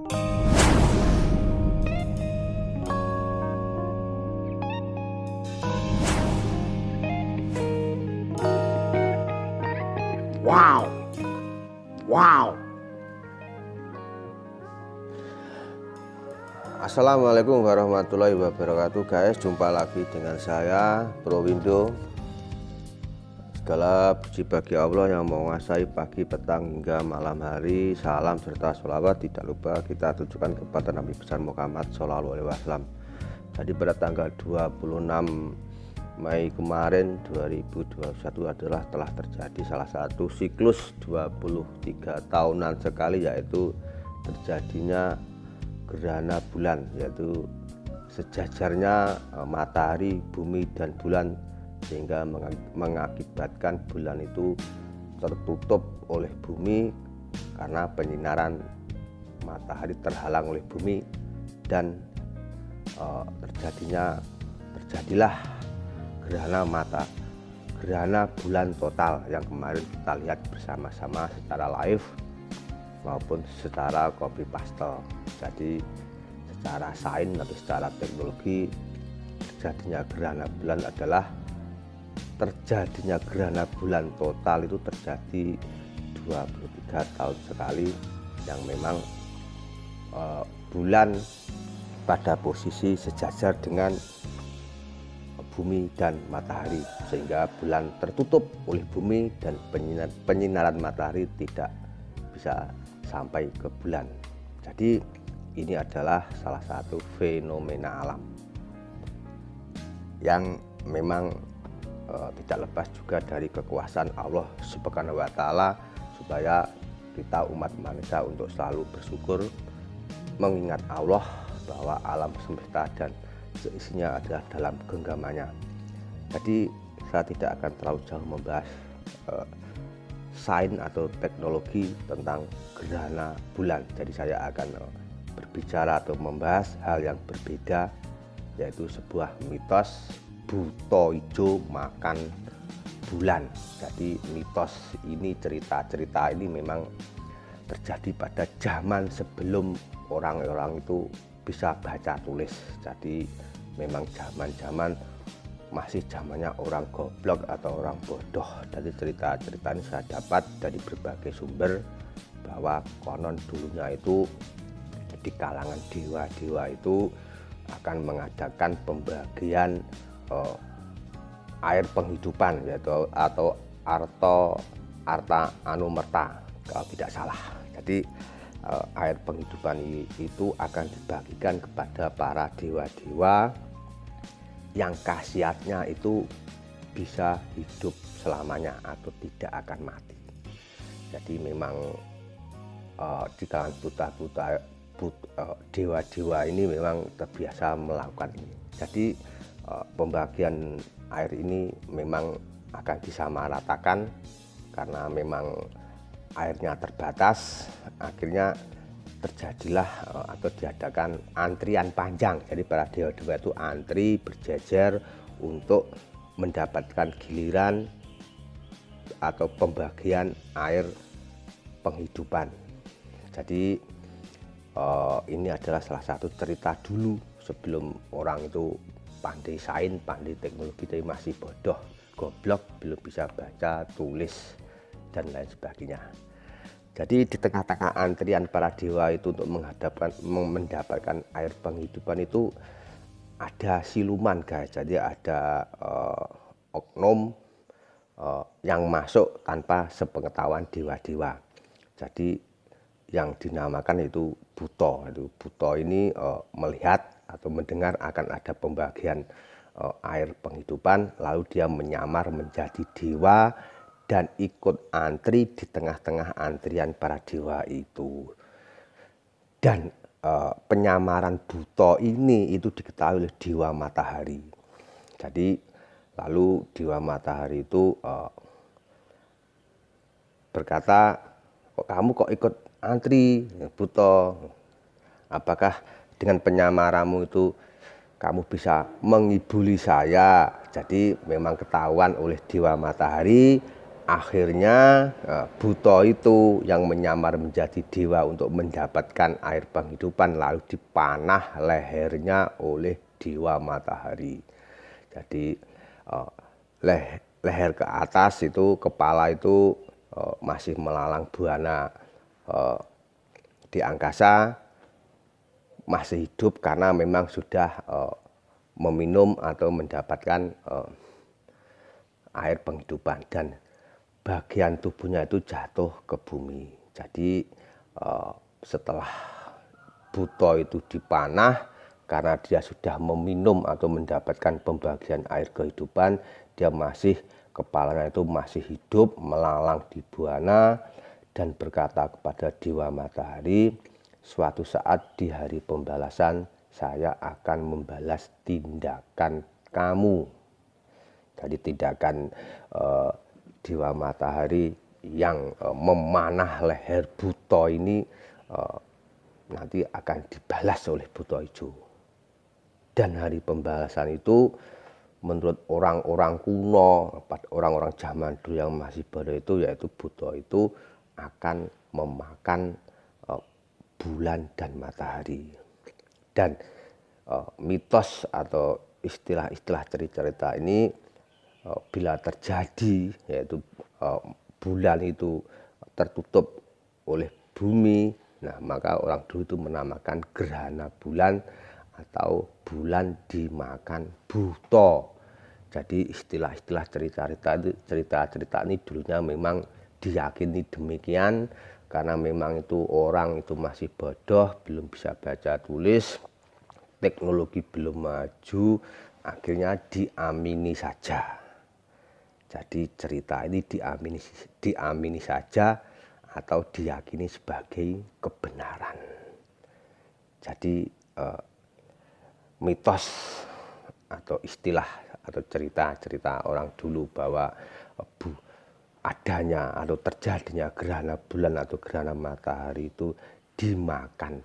Wow, wow. Assalamualaikum warahmatullahi wabarakatuh guys, jumpa lagi dengan saya Bro Windo. Segala puji bagi Allah yang menguasai pagi, petang hingga malam hari. Salam serta sholawat tidak lupa kita tujukan kepada Nabi besar Muhammad SAW. Jadi pada tanggal 26 Mei kemarin 2021 adalah telah terjadi salah satu siklus 23 tahunan sekali, yaitu terjadinya gerhana bulan, yaitu sejajarnya matahari, bumi dan bulan, sehingga mengakibatkan bulan itu tertutup oleh bumi karena penyinaran matahari terhalang oleh bumi, dan terjadilah gerhana bulan total yang kemarin kita lihat bersama-sama secara live maupun secara copy paste. Jadi secara sains atau secara teknologi, terjadinya gerhana bulan adalah terjadinya gerhana bulan total itu terjadi 23 tahun sekali, yang memang bulan pada posisi sejajar dengan bumi dan matahari, sehingga bulan tertutup oleh bumi dan penyinaran matahari tidak bisa sampai ke bulan. Jadi ini adalah salah satu fenomena alam yang memang tidak lepas juga dari kekuasaan Allah Subhanahu wa Ta'ala, supaya kita umat manusia untuk selalu bersyukur, mengingat Allah bahwa alam semesta dan seisinya adalah dalam genggamannya. Jadi saya tidak akan terlalu jauh membahas sains atau teknologi tentang gerhana bulan. Jadi saya akan berbicara atau membahas hal yang berbeda, yaitu sebuah mitos buto ijo makan bulan. Jadi mitos ini, cerita-cerita ini memang terjadi pada zaman sebelum orang-orang itu bisa baca tulis. Jadi memang zaman-zaman masih zamannya orang goblok atau orang bodoh. Dari cerita-cerita ini saya dapat dari berbagai sumber bahwa konon dulunya itu di kalangan dewa-dewa itu akan mengadakan pembagian air penghidupan, yaitu atau arta anumerta kalau tidak salah. Jadi air penghidupan itu akan dibagikan kepada para dewa-dewa yang khasiatnya itu bisa hidup selamanya atau tidak akan mati. Jadi memang di kalangan dewa-dewa ini memang terbiasa melakukan ini. Jadi pembagian air ini memang akan disamaratakan karena memang airnya terbatas. Akhirnya terjadilah atau diadakan antrian panjang. Jadi para dewa-dewa itu antri berjejer untuk mendapatkan giliran atau pembagian air penghidupan. Jadi ini adalah salah satu cerita dulu sebelum orang itu pandai sains, pandai teknologi, tapi masih bodoh, goblok, belum bisa baca, tulis dan lain sebagainya. Jadi di tengah-tengah antrian para dewa itu untuk mendapatkan air penghidupan itu ada siluman guys. Jadi ada oknum yang masuk tanpa sepengetahuan dewa-dewa. Jadi yang dinamakan itu buto. Buto ini melihat atau mendengar akan ada pembagian air penghidupan, lalu dia menyamar menjadi dewa dan ikut antri di tengah-tengah antrian para dewa itu. Dan penyamaran buto ini itu diketahui oleh dewa matahari. Jadi lalu dewa matahari itu berkata, kamu kok ikut antri buto? Apakah dengan penyamaranmu itu kamu bisa mengibuli saya? Jadi memang ketahuan oleh dewa matahari akhirnya buta itu yang menyamar menjadi dewa untuk mendapatkan air penghidupan lalu dipanah lehernya oleh dewa matahari. Jadi leher ke atas itu, kepala itu masih melalang buana di angkasa, masih hidup karena memang sudah meminum atau mendapatkan air penghidupan, dan bagian tubuhnya itu jatuh ke bumi. Jadi setelah buta itu dipanah karena dia sudah meminum atau mendapatkan pembagian air kehidupan, dia masih, kepalanya itu masih hidup melalang di buana dan berkata kepada dewa matahari, suatu saat di hari pembalasan saya akan membalas tindakan kamu. Jadi tindakan dewa matahari yang memanah leher buta ini nanti akan dibalas oleh buta hijau. Dan hari pembalasan itu menurut orang-orang kuno, orang-orang zaman dulu yang masih bodoh itu, yaitu buta itu akan memakan bulan dan matahari. Dan mitos atau istilah-istilah cerita ini bila terjadi, yaitu bulan itu tertutup oleh bumi, nah maka orang dulu itu menamakan gerhana bulan atau bulan dimakan buta. Jadi istilah-istilah cerita-cerita ini dulunya memang diyakini demikian, karena memang itu orang itu masih bodoh, belum bisa baca tulis, teknologi belum maju, akhirnya diamini saja. Jadi cerita ini diamini saja atau diyakini sebagai kebenaran. Jadi mitos atau istilah atau cerita-cerita orang dulu bahwa adanya atau terjadinya gerhana bulan atau gerhana matahari itu dimakan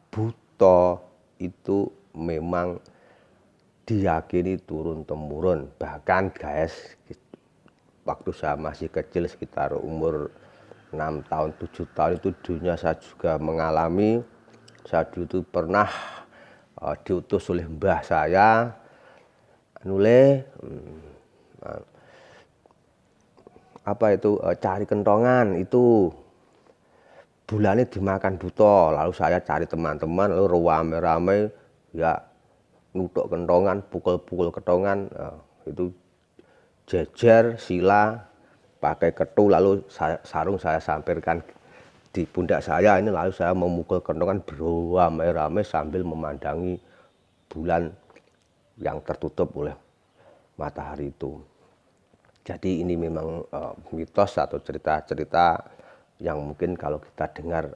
buta itu memang diyakini turun-temurun. Bahkan guys, waktu saya masih kecil sekitar umur 6 tahun 7 tahun itu dunia saya juga mengalami. Saya dulu itu pernah diutus oleh mbah saya nulis cari kentongan, itu bulannya dimakan buta. Lalu saya cari teman-teman, lalu rame-rame ya nutuk kentongan, pukul-pukul kentongan, itu jejer sila pakai ketu, lalu sarung saya sampirkan di pundak saya ini, lalu saya memukul kentongan beramai-ramai sambil memandangi bulan yang tertutup oleh matahari itu. Jadi ini memang mitos atau cerita-cerita yang mungkin kalau kita dengar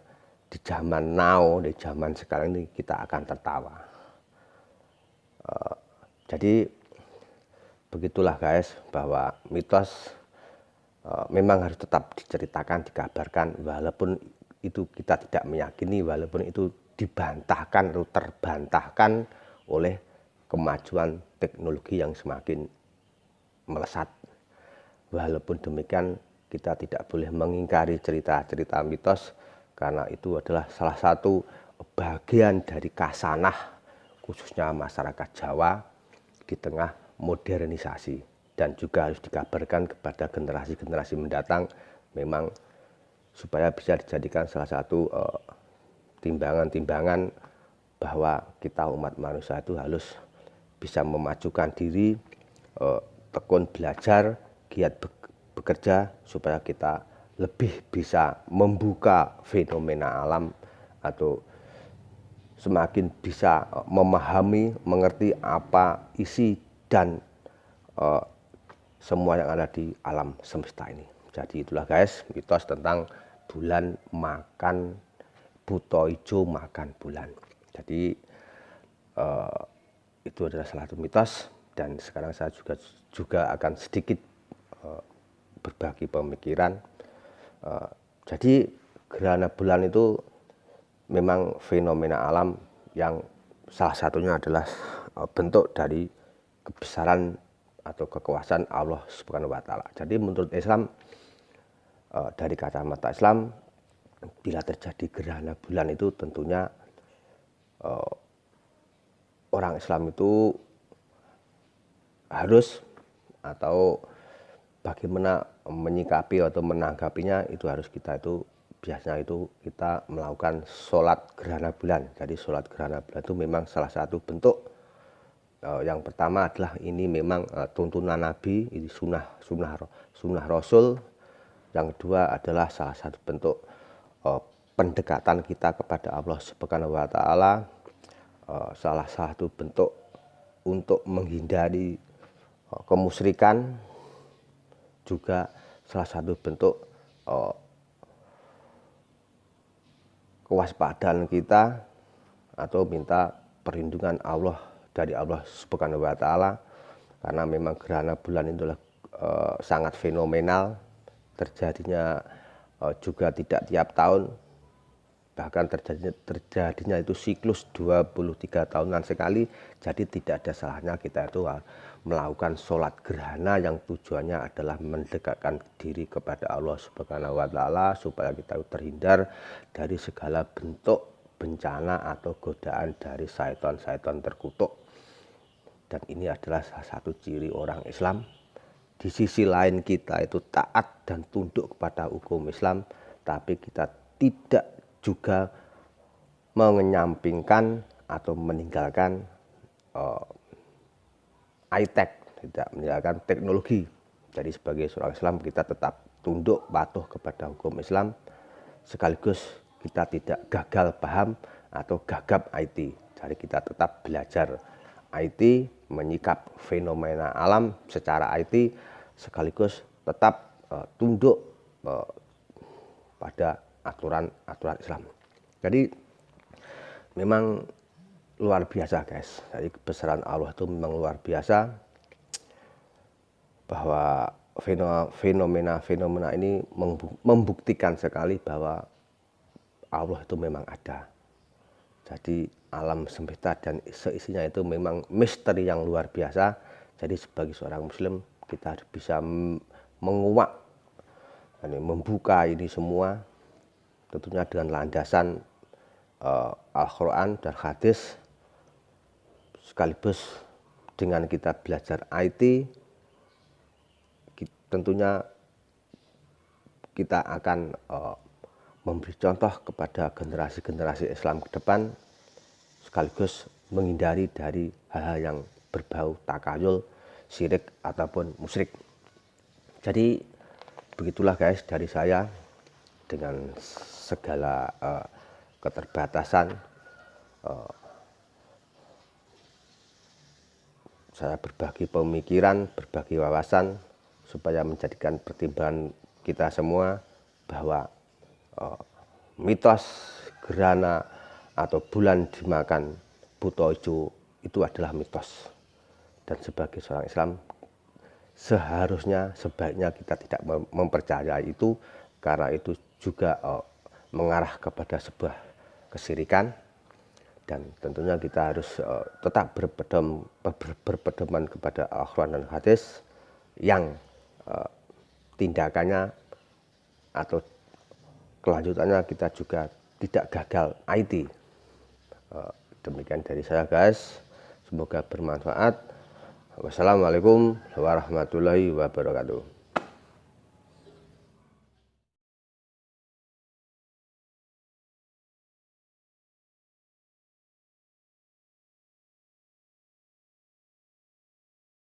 di zaman now, di zaman sekarang ini kita akan tertawa. Jadi begitulah guys, bahwa mitos memang harus tetap diceritakan, dikabarkan, walaupun itu kita tidak meyakini, walaupun itu dibantahkan atau terbantahkan oleh kemajuan teknologi yang semakin melesat. Walaupun demikian kita tidak boleh mengingkari cerita-cerita mitos, karena itu adalah salah satu bagian dari kasanah khususnya masyarakat Jawa di tengah modernisasi. Dan juga harus dikabarkan kepada generasi-generasi mendatang, memang supaya bisa dijadikan salah satu timbangan-timbangan bahwa kita umat manusia itu harus bisa memajukan diri, tekun belajar, giat bekerja, supaya kita lebih bisa membuka fenomena alam atau semakin bisa memahami, mengerti apa isi dan semua yang ada di alam semesta ini. Jadi itulah guys, mitos tentang bulan makan, buta hijau makan bulan. Jadi itu adalah salah satu mitos, dan sekarang saya juga akan sedikit berbagi pemikiran. Jadi gerhana bulan itu memang fenomena alam yang salah satunya adalah bentuk dari kebesaran atau kekuasaan Allah Subhanahu wa Ta'ala. Jadi menurut Islam, dari kacamata Islam, bila terjadi gerhana bulan itu tentunya orang Islam itu harus, atau bagaimana menyikapi atau menanggapinya itu harus kita itu biasanya itu kita melakukan sholat gerhana bulan. Jadi sholat gerhana bulan itu memang salah satu bentuk, yang pertama adalah ini memang tuntunan Nabi, ini sunnah Rasul. Yang kedua adalah salah satu bentuk pendekatan kita kepada Allah Subhanahu wa Ta'ala, salah satu bentuk untuk menghindari kemusyrikan, juga salah satu bentuk kewaspadaan kita atau minta perlindungan Allah dari Allah Subhanahu wa Ta'ala, karena memang gerhana bulan itu sangat fenomenal, terjadinya juga tidak tiap tahun, bahkan terjadinya itu siklus 23 tahunan sekali. Jadi tidak ada salahnya kita itu melakukan sholat gerhana yang tujuannya adalah mendekatkan diri kepada Allah Subhanahu wa Ta'ala, supaya kita terhindar dari segala bentuk bencana atau godaan dari syaitan-syaitan terkutuk. Dan ini adalah salah satu ciri orang Islam. Di sisi lain kita itu taat dan tunduk kepada hukum Islam, tapi kita tidak juga menyampingkan atau meninggalkan high-tech, tidak meninggalkan teknologi. Jadi sebagai seorang Islam kita tetap tunduk patuh kepada hukum Islam, sekaligus kita tidak gagal paham atau gagap IT. Jadi kita tetap belajar IT, menyikap fenomena alam secara IT, sekaligus tetap tunduk pada aturan Islam. Jadi memang luar biasa guys. Jadi kebesaran Allah itu memang luar biasa, bahwa fenomena ini membuktikan sekali bahwa Allah itu memang ada. Jadi alam semesta dan seisinya itu memang misteri yang luar biasa. Jadi sebagai seorang muslim kita harus bisa menguak, membuka ini semua, tentunya dengan landasan Al-Quran dan hadis, sekaligus dengan kita belajar IT, tentunya kita akan memberi contoh kepada generasi-generasi Islam ke depan, sekaligus menghindari dari hal-hal yang berbau takayul, syirik ataupun musyrik. Jadi begitulah guys dari saya, dengan segala keterbatasan saya berbagi pemikiran, berbagi wawasan, supaya menjadikan pertimbangan kita semua bahwa mitos gerhana atau bulan dimakan buto ijo itu adalah mitos. Dan sebagai seorang Islam sebaiknya kita tidak mempercayai itu, karena itu juga mengarah kepada sebuah kesyirikan. Dan tentunya kita harus tetap berpedoman kepada Al-Quran dan hadis, yang tindakannya atau kelanjutannya kita juga tidak gagal IT. Demikian dari saya guys, semoga bermanfaat. Wassalamualaikum warahmatullahi wabarakatuh.